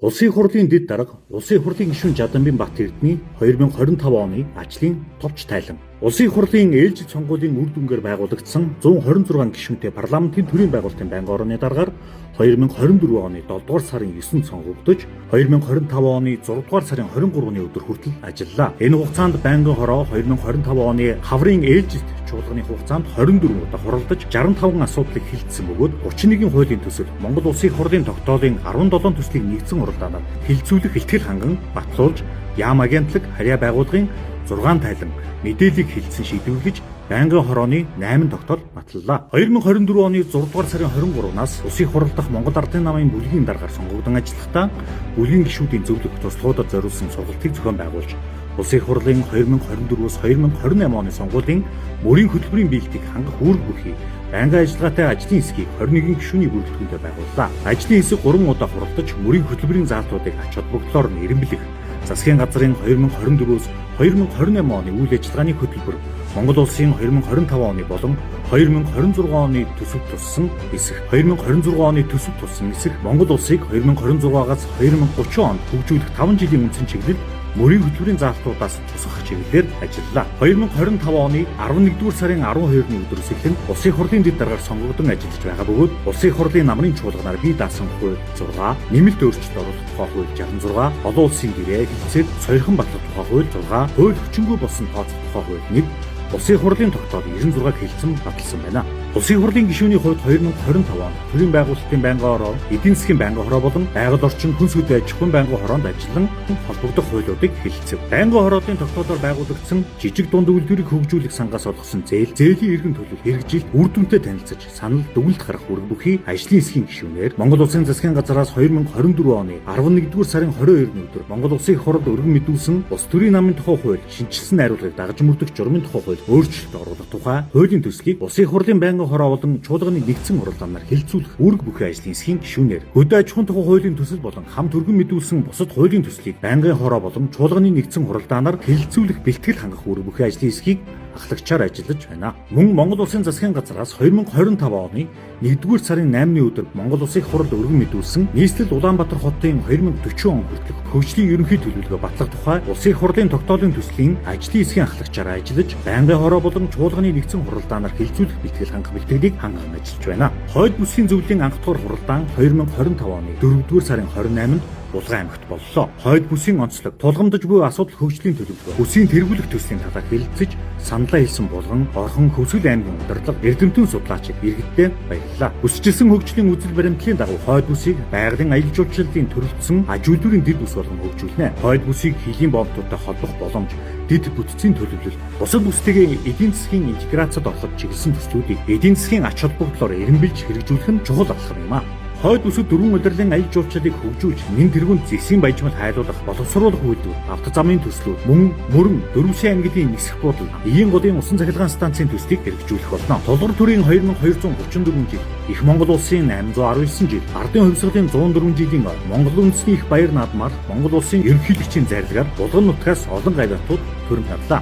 Улсын хурлын дэд дарга, Улсын хурлын гишүүн Жаданбин Бат Эрдэнэ 2025 оны ажлын товч тайлан. Улсын хурлын ээлжид сонгуулийн үр дүнгээр байгуулагдсан 126 гишүүнтэй парламентын төрийн байгуулалтын байнгын орооны дараагаар 2024 оны 7 дугаар сарын 9-нд сонгогдож 2025 оны 6 дугаар сарын 23-ны өдөр хүртэл ажиллалаа. Энэ хугацаанд байнгын хороо 2025 оны хаврын ээлжид чуулганы хугацаанд 24 удаа хуралдаж 65 асуудлыг хилцсэн бөгөөд 31 хуулийн төсөл Монгол Улсын хурлын тогтоолын 17 төслийг нэгдсэн уралдаанаар хилцүүлэх ихтгэл ханган батлуулж яам агентлаг харьяа байгууллагын 6 тайлан мэдээллийг хилцэн шийдвэрлэж байнгын хорооны 8 тогтоол батлалаа. 2024 оны 6 дугаар сарын 23-наас Улсын хурал дахь Монгол Ардын намын бүлгийн даргаар сонгогдсон ажиллахдаа бүлгийн гишүүдийн зөвлөх туслахуудад зориулсан сургалтыг зохион байгуулж Улсын хурлын 2024-өөс 2028 оны сонгуулийн мөрийн хөтөлбөрийн биелэлтийг хангах үүрэг бүхий байнгын ажиллагаатай ажлын хэсгийг 21 гишүүний бүрэлдэхүүнээр байгууллаа. Ажлын хэсэг 3 удаа хуралдаж мөрийн хөтөлбөрийн заалтуудыг ач холбогдлоор нь эренбэлэх засгийн газрын 2024-өөс 2028 оны үйл ажиллагааны хөтөлбөр Монгол улсын 2025 оны болон 2026 оны төсөв туссан эсэх 2026 оны төсөв туссан эсэх Монгол улсыг 2026-аас 2030 онд хөгжүүлэх 5 жилийн үндсэн чиглэл мөрийн хөтөлбөрийн заалтуудаас тусгах чиглэлээр ажиллалаа. 2025 оны 11-р сарын 12-ны өдрөөс эхлэн Улсын хурлын дэд даргаар сонгогдсон ажиллаж байгаа бөгөөд Улсын хурлын намрын чуулганаар бие даасан хууль 6, нэмэлт өөрчлөлт оруулах тухай хууль 66, олон улсын гэрээ хэлцээд сойрхон батлах тухай хууль 6, хууль хүчингүй болсон тооцох тухай хууль 1, Улсын хурлын тогтоол 96-г хэлсэн баталсан байна. Улсын хурлын гишүүний хувьд 2025 онд төрийн байгуулалтын байнгын хороо, эдийн засгийн байнгын хороо болон байгаль орчин хүнс үдэ аж ахуйн байнгын хороонд ажиллан холбогдох хуулиудыг хэлэлцэв. Байнгын хороолын тогтоолоор байгуулагдсан жижиг дунд үйлдвэрийг хөгжүүлэх сангаас олгосон зээлийн эргэн төлөв хэрэгжилт үр дүнтэй танилцаж санал дүгнэлт гарах үүрэг бүхий ажлын хэсгийн гишүүнээр Монгол Улсын засгийн газраас 2024 оны 11-р сарын 22-ны өдөр Монгол Улсын хуралд өргөн мэдүүлсэн Улс төрийн намын тухай хууль шинжилсэн найруулгыг дагаж мөрдөх журмын тухай хууль өөрчлөлт оруулах тухай хуулийн төслийг Улсын хурлын байнгын хороо болон чуулганы нэгдсэн уралдаанаар хэлэлцүүлэх үүрэг бүхий ажлын хэсгийн гишүүнээр хөдөө аж ахуйн тухай хуулийн төсөл болон хамт өргөн мэдүүлсэн бусад хуулийн төслийг байнгын хороо болон чуулганы нэгдсэн уралдаанаар хэлэлцүүлэх бэлтгэл хангах үүрэг бүхий ажлын хэсгийг ахлагчаар ажиллаж байна. Мөн Монгол Улсын засгийн газраас 2025 оны 1-р сарын 8-ны өдөр Монгол Улсын хурал өргөн мэдүүлсэн нийслэл Улаанбаатар хотын 2040 он хүртэлх хөгжлийн ерөнхий төлөвлөгөө батлах тухай Улсын хурлын тогтоолын төслийн ажлын хэсгийн ахлагчаар ажиллаж байнгын хороо болон чуулганы нэгдсэн хуралдаанаар хэлэлцүүлэх бэлтгэл хангах бэлтгэлийг ханган ажиллаж байна. Хойд бүсгийн зөвлөлийн анх дахь хуралдаан 2025 оны 4-р сарын 28-нд Булган аймагт боллоо. Хойд бүсийн онцлог тулгамдж буй асуудал хөгжлийн төлөвлөгөө бүсийн тэргүүлэх төслийн талаар хэлэлцэж саналаа хэлсэн Булган, Орхон, Хөвсгөл аймгийн удирдлага, Эрдэмтэн судлаачид иргэдтэй баярлалаа. Бүсчилсэн хөгжлийн үзэл баримтлалын дагуу хойд бүсийг байгалийн аялал жуулчлалын төрөлцсөн аж үйлдвэрийн дэд бүс болгон хөгжүүлнэ. Хойд бүсийг хилийн бомбуудтай холбох боломж, дэд бүтцийн төлөвлөл, бусад бүстэйгээ эдийн засгийн интеграцид ороход чиглэсэн төслүүдийг эдийн засгийн ач холбогдлоор эренбэлж хэрэгжүүлэх нь чухал алхам юм а. Хойд бүсэд дөрвөн удирлын аялал жуулчлалыг хөгжүүлж, нэн тэргуунд зэсийн баяжмал хайлуулах, боловсруулах үйлдвэр, автозамын төслүүд, мөн мөрөн, Дөрвөсийн ангидын нисэх буудал, Иен годын усан цахилгаан станцын төслийг хэрэгжүүлэх болно. Толгор төрийн 2234 жил, Их Монгол улсын 819 жил, Ардын хувьсгалын 104 жилийн Монгол үндэсний их баяр наадмаар Монгол улсын ерөнхийлөгчийн зарилгаар Булган нутгаас олон гавьяатууд төрөм тавлаа.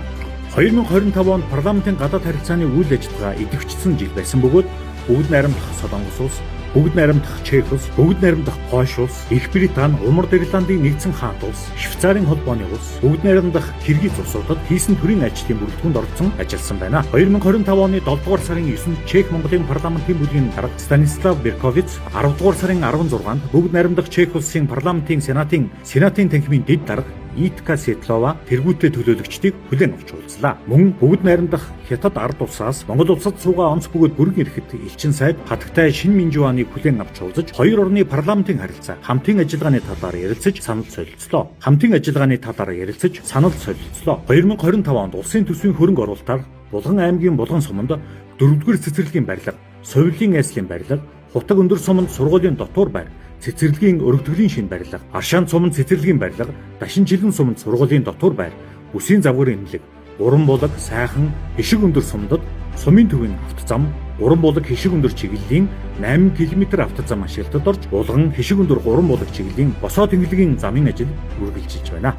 2025 онд парламентын гадаад харилцааны үйл ажиллагаа идэвхжсэн жил байсан бөгөөд бүгд найрамдах Солонгос улс, бүгд найрамдах Чех улс, бүгд найрамдах Польш улс, Их Британи, Умар Ирландын нэгдсэн хаант улс, Швейцарын холбооны улс, бүгд найрамдах Киргиз улсуудад хийсэн төрийн ажлын бүрэлдэхүүнд оролцсон ажилласан байна. 2025 оны 7 дугаар сарын 9-нд Чех Монголын парламентын бүлгийн дарга Станислав Берковиц, 10 дугаар сарын 16-нд бүгд найрамдах Чех улсын парламентын сенатын танхимын дэд дарга Итка Светлова тэргүүтээ төлөөлөгчдийг хүлээн авч уулзлаа. Мөн бүгд найрамдах Хятад ард улсаас Монгол улсад суугаа онц бөгөөд бүрэн ирэхэд элчин сайд хатагтай Шин Минжуаныг хүлээн авч уулзаж хоёр орны парламентын харилцаа, хамтын ажиллагааны талаар ярилцаж санал солилцлоо. 2025 онд улсын төсвийн хөрөнгө оруулалтаар Булган аймгийн Булган суманд 4-р цэцэрлэгийн барилга, Совилын айслын барилга, Хутаг өндөр суманд сургуулийн дотуур байр, цэцэрлэгийн өргөдгөлийн шин барилга, Аршаан суманд цэцэрлэгийн барилга, Дашин жилэн суманд сургуулийн дотуур байр, бүсийн завгар эмнэлэг, Уран булаг, Сайхан, Хишиг өндөр сумдад сумын төвийн автозам, Уран булаг Хишиг өндөр чиглэлийн 8 км автозам ашиглалтад орж, Булган Хишиг өндөр Уран булаг чиглэлийн босоо тэнглэгийн замын ажил үргэлжилж байна.